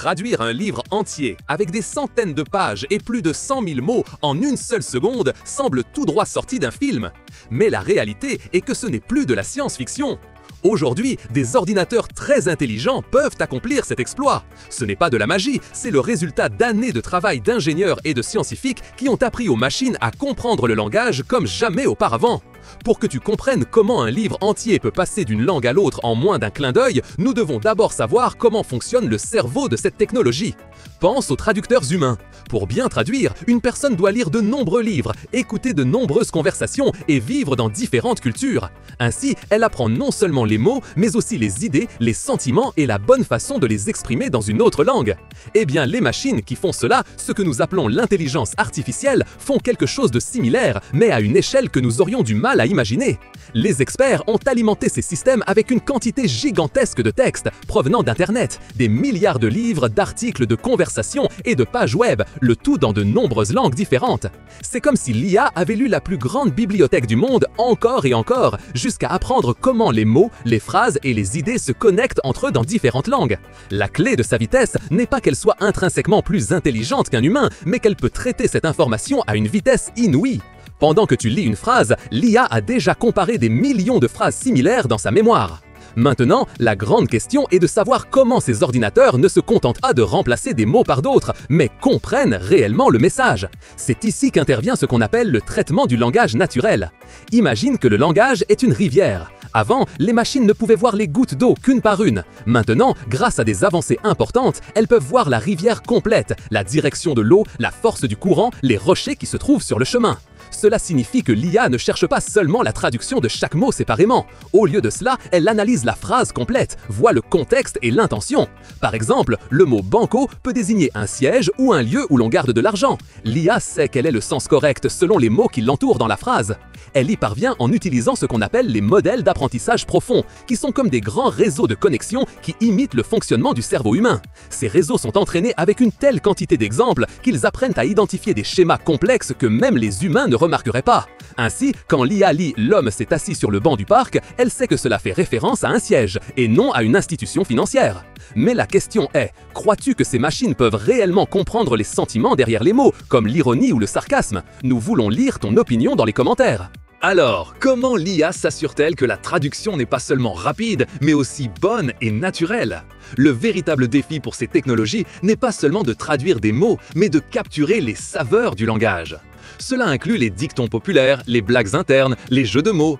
Traduire un livre entier avec des centaines de pages et plus de 100 000 mots en une seule seconde semble tout droit sorti d'un film. Mais la réalité est que ce n'est plus de la science-fiction. Aujourd'hui, des ordinateurs très intelligents peuvent accomplir cet exploit. Ce n'est pas de la magie, c'est le résultat d'années de travail d'ingénieurs et de scientifiques qui ont appris aux machines à comprendre le langage comme jamais auparavant. Pour que tu comprennes comment un livre entier peut passer d'une langue à l'autre en moins d'un clin d'œil, nous devons d'abord savoir comment fonctionne le cerveau de cette technologie. Pense aux traducteurs humains. Pour bien traduire, une personne doit lire de nombreux livres, écouter de nombreuses conversations et vivre dans différentes cultures. Ainsi, elle apprend non seulement les mots, mais aussi les idées, les sentiments et la bonne façon de les exprimer dans une autre langue. Eh bien, les machines qui font cela, ce que nous appelons l'intelligence artificielle, font quelque chose de similaire, mais à une échelle que nous aurions du mal à imaginer. Les experts ont alimenté ces systèmes avec une quantité gigantesque de textes provenant d'Internet, des milliards de livres, d'articles, de conversations et de pages web, le tout dans de nombreuses langues différentes. C'est comme si l'IA avait lu la plus grande bibliothèque du monde encore et encore, jusqu'à apprendre comment les mots, les phrases et les idées se connectent entre eux dans différentes langues. La clé de sa vitesse n'est pas qu'elle soit intrinsèquement plus intelligente qu'un humain, mais qu'elle peut traiter cette information à une vitesse inouïe. Pendant que tu lis une phrase, l'IA a déjà comparé des millions de phrases similaires dans sa mémoire. Maintenant, la grande question est de savoir comment ces ordinateurs ne se contentent pas de remplacer des mots par d'autres, mais comprennent réellement le message. C'est ici qu'intervient ce qu'on appelle le traitement du langage naturel. Imagine que le langage est une rivière. Avant, les machines ne pouvaient voir les gouttes d'eau qu'une par une. Maintenant, grâce à des avancées importantes, elles peuvent voir la rivière complète, la direction de l'eau, la force du courant, les rochers qui se trouvent sur le chemin. Cela signifie que l'IA ne cherche pas seulement la traduction de chaque mot séparément. Au lieu de cela, elle analyse la phrase complète, voit le contexte et l'intention. Par exemple, le mot banco peut désigner un siège ou un lieu où l'on garde de l'argent. L'IA sait quel est le sens correct selon les mots qui l'entourent dans la phrase. Elle y parvient en utilisant ce qu'on appelle les modèles d'apprentissage profond, qui sont comme des grands réseaux de connexion qui imitent le fonctionnement du cerveau humain. Ces réseaux sont entraînés avec une telle quantité d'exemples qu'ils apprennent à identifier des schémas complexes que même les humains ne remarqueraient pas. Ainsi, quand l'IA lit « l'homme s'est assis sur le banc du parc », elle sait que cela fait référence à un siège, et non à une institution financière. Mais la question est, crois-tu que ces machines peuvent réellement comprendre les sentiments derrière les mots, comme l'ironie ou le sarcasme? Nous voulons lire ton opinion dans les commentaires. Alors, comment l'IA s'assure-t-elle que la traduction n'est pas seulement rapide, mais aussi bonne et naturelle? Le véritable défi pour ces technologies n'est pas seulement de traduire des mots, mais de capturer les saveurs du langage. Cela inclut les dictons populaires, les blagues internes, les jeux de mots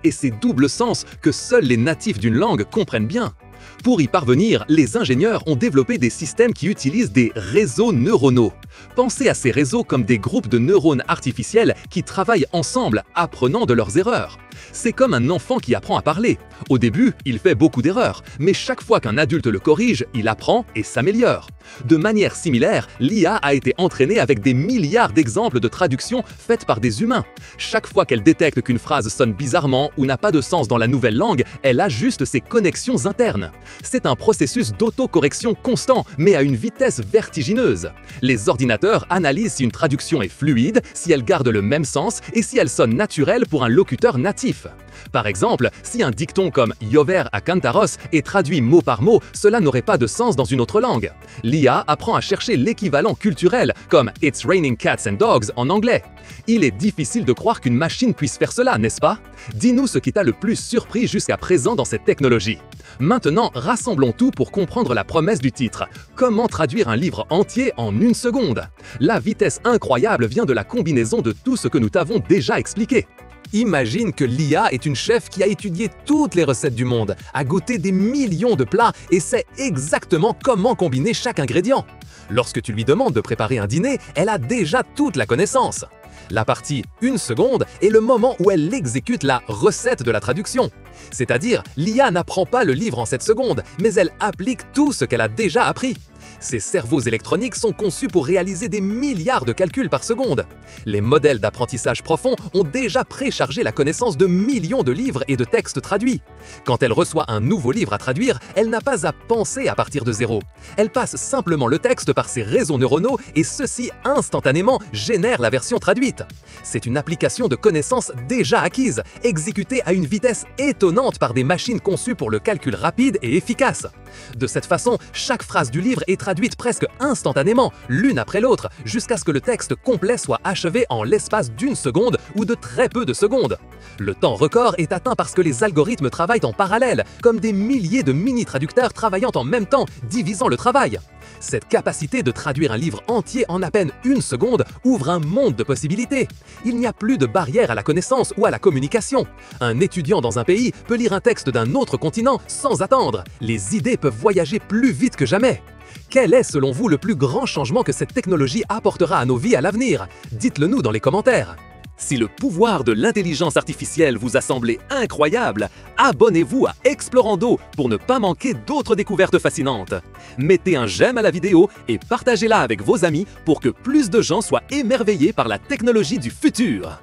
et ces doubles sens que seuls les natifs d'une langue comprennent bien. Pour y parvenir, les ingénieurs ont développé des systèmes qui utilisent des réseaux neuronaux. Pensez à ces réseaux comme des groupes de neurones artificiels qui travaillent ensemble, apprenant de leurs erreurs. C'est comme un enfant qui apprend à parler. Au début, il fait beaucoup d'erreurs, mais chaque fois qu'un adulte le corrige, il apprend et s'améliore. De manière similaire, l'IA a été entraînée avec des milliards d'exemples de traductions faites par des humains. Chaque fois qu'elle détecte qu'une phrase sonne bizarrement ou n'a pas de sens dans la nouvelle langue, elle ajuste ses connexions internes. C'est un processus d'autocorrection constant, mais à une vitesse vertigineuse. Les ordinateurs analysent si une traduction est fluide, si elle garde le même sens et si elle sonne naturelle pour un locuteur natif. Par exemple, si un dicton comme « Llover a Cantaros » est traduit mot par mot, cela n'aurait pas de sens dans une autre langue. L'IA apprend à chercher l'équivalent culturel, comme « It's raining cats and dogs » en anglais. Il est difficile de croire qu'une machine puisse faire cela, n'est-ce pas? Dis-nous ce qui t'a le plus surpris jusqu'à présent dans cette technologie. Maintenant, rassemblons tout pour comprendre la promesse du titre. Comment traduire un livre entier en une seconde? La vitesse incroyable vient de la combinaison de tout ce que nous t'avons déjà expliqué. Imagine que l'IA est une chef qui a étudié toutes les recettes du monde, a goûté des millions de plats et sait exactement comment combiner chaque ingrédient. Lorsque tu lui demandes de préparer un dîner, elle a déjà toute la connaissance. La partie « une seconde » est le moment où elle exécute la recette de la traduction. C'est-à-dire, l'IA n'apprend pas le livre en 7 secondes, mais elle applique tout ce qu'elle a déjà appris. Ces cerveaux électroniques sont conçus pour réaliser des milliards de calculs par seconde. Les modèles d'apprentissage profond ont déjà préchargé la connaissance de millions de livres et de textes traduits. Quand elle reçoit un nouveau livre à traduire, elle n'a pas à penser à partir de zéro. Elle passe simplement le texte par ses réseaux neuronaux et ceux-ci instantanément génèrent la version traduite. C'est une application de connaissances déjà acquises, exécutée à une vitesse étonnante par des machines conçues pour le calcul rapide et efficace. De cette façon, chaque phrase du livre est traduite presque instantanément, l'une après l'autre, jusqu'à ce que le texte complet soit achevé en l'espace d'une seconde ou de très peu de secondes. Le temps record est atteint parce que les algorithmes travaillent en parallèle, comme des milliers de mini-traducteurs travaillant en même temps, divisant le travail. Cette capacité de traduire un livre entier en à peine une seconde ouvre un monde de possibilités. Il n'y a plus de barrière à la connaissance ou à la communication. Un étudiant dans un pays peut lire un texte d'un autre continent sans attendre. Les idées peuvent voyager plus vite que jamais. Quel est selon vous le plus grand changement que cette technologie apportera à nos vies à l'avenir? Dites-le nous dans les commentaires. Si le pouvoir de l'intelligence artificielle vous a semblé incroyable, abonnez-vous à Explorando pour ne pas manquer d'autres découvertes fascinantes. Mettez un j'aime à la vidéo et partagez-la avec vos amis pour que plus de gens soient émerveillés par la technologie du futur.